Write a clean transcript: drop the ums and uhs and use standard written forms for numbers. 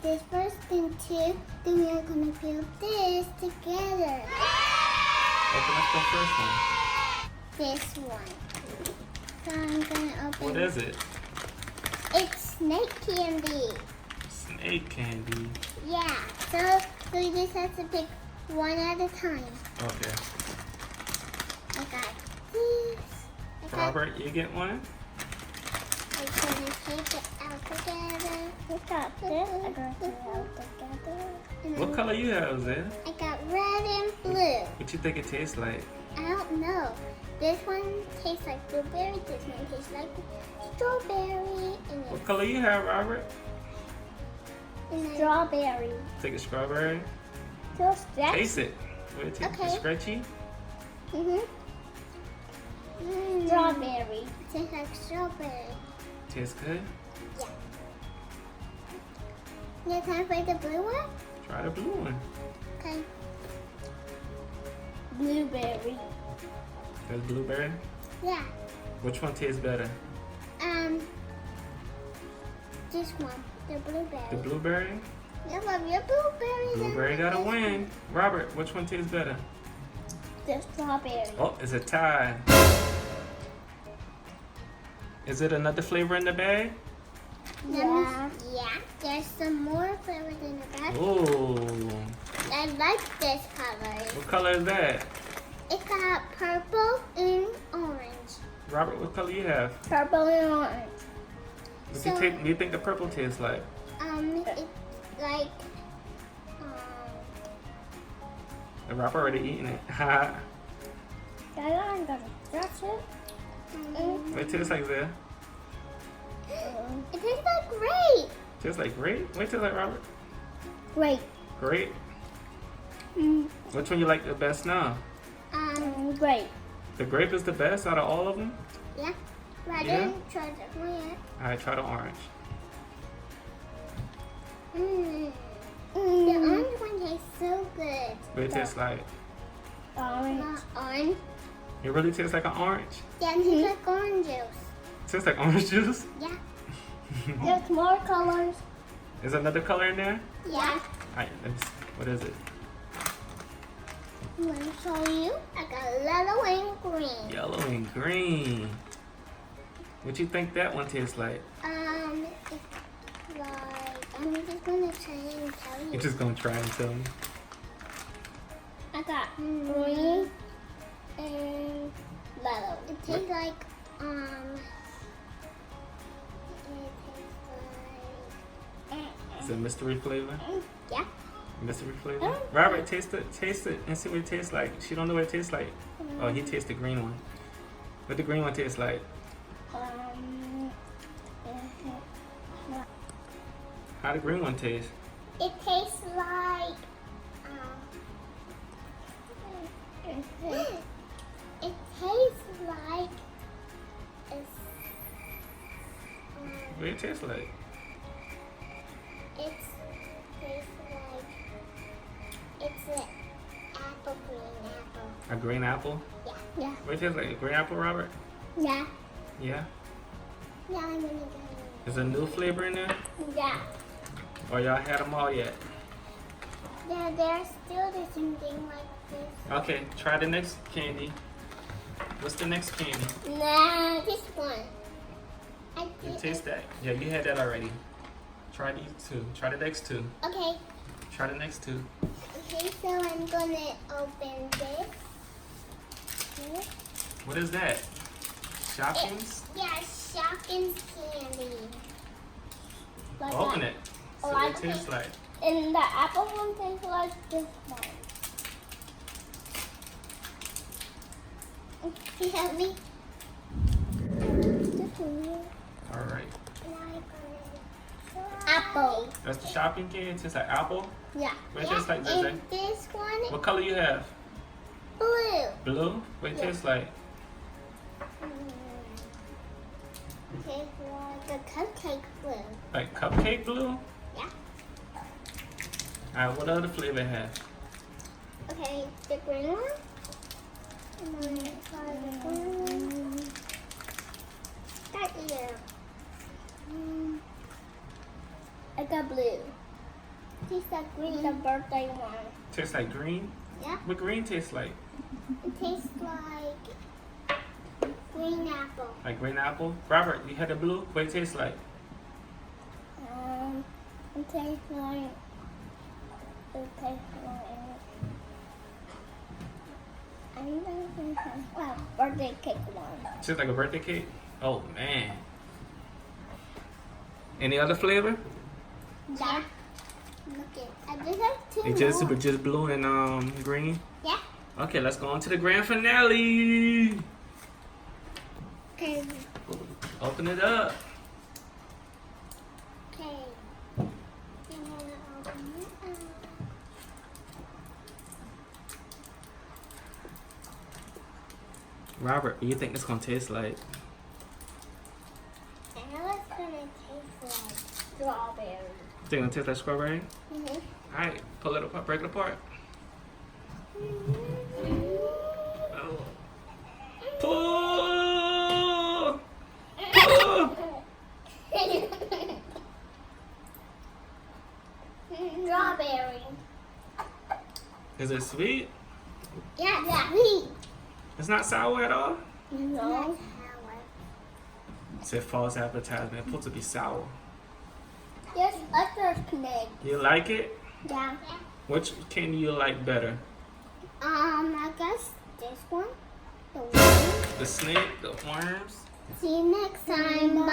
this first and two, then we are gonna build this together. Open up the first one. This one. So I'm gonna open. What is it? It's snake candy. Snake candy. Yeah. So you just have to pick one at a time. Okay. I got this. Robert, you get one? I'm gonna take it out together. I got this. I got it out together. What color you have, Zed? I got red and blue. What you think it tastes like? I don't know. This one tastes like blueberry. This one tastes like strawberry. And What color you have, Robert? strawberry. Take a strawberry. So stretchy. Taste it. Will it taste Okay. stretchy? Strawberry. It tastes like strawberry. Tastes good? Yeah. Now time for the blue one? Try the blue one. Okay. Blueberry. That's blueberry? Yeah. Which one tastes better? This one. The blueberry. The blueberry? I love your blueberries. Blueberry gotta win. Robert, which one tastes better? The strawberry. Oh, it's a tie. Is it another flavor in the bag? Yeah. Yeah. There's some more flavors in the back. Ooh. I like this color. What color is that? It's got purple and orange. Robert, what color you have? Purple and orange. What So- do you think the purple tastes like? It's like And Robert already eaten it. Ha. I'm gonna scratch it. What it tastes like there? It tastes like grape. Tastes like grape? What it tastes like, Robert? Grape. Grape? Which one you like the best now? Grape. The grape is the best out of all of them? Yeah. But I Yeah? didn't try that one yet. Alright, try the orange. The orange one tastes so good. What it tastes like? Orange. Orange? It really tastes like an orange? Yeah, it tastes like orange juice. It tastes like orange juice? Yeah. There's more colors. Is another color in there? Yeah. Alright, what is it? I'm gonna show you. I got yellow and green. Yellow and green. What you think that one tastes like? It's like I'm just gonna try and tell you. You're just gonna try and tell me. I got green and yellow. It tastes like Is it mystery flavor? yeah. Mystery flavor? Robert, taste it and see what it tastes like. She don't know what it tastes like. Oh, he tastes the green one. What the green one tastes like? How the green one taste? It tastes like it tastes like What it tastes like? it's an apple, green apple. A green apple? Yeah. Yeah. What it tastes like? A green apple, Robert? Yeah. Yeah? Yeah, I'm gonna go. Is a new flavor in there? Yeah. Or y'all had them all yet? Yeah, there's still the same thing like this. Okay, try the next candy. What's the next candy? Nah, this one. You taste that? Yeah, you had that already. Try these two. Try the next two. Okay. Try the next two. Okay, so I'm gonna open this. Okay. What is that? Shockings? Yeah, Shopkins candy. Like Open that. it. See Oh, what I it tastes like. And the apple one tastes like this one. Can you help me? Alright. Apple. That's the shopping candy? It tastes like apple? Yeah. What it tastes like, And Zeze? this one, What color you have? blue. Blue? What it Yeah. tastes like? Okay, like the cupcake blue. Like cupcake blue? Yeah. Alright, what other flavor it have? Okay, the green one. And then try the green one. Got you. I got blue. tastes like green. The birthday one. Tastes like green? Yeah. What green tastes like? It tastes like green apple. Like green apple? Robert, you had the blue? What it tastes like? It tastes like. Birthday cake one. Tastes like a birthday cake? Oh man. Any other flavor? Yeah. Look it. I just have two It more. just blue and green? Yeah. Okay, let's go on to the grand finale. Okay. Open it up. Okay. I'm gonna open it up. Robert, what do you think it's gonna taste like? I know it's gonna taste like strawberry. You think it's gonna taste like strawberry? Mm-hmm. Alright, pull it apart, break it apart. Oh. Pull! Pull! Strawberry. Is it sweet? Yeah, sweet. It's not sour at all? No. It's a false advertisement. It's supposed to be sour. There's other snake. You like it? Yeah. Which candy you like better? I guess this one. The one. The snake, the worms? See you next time. Bye.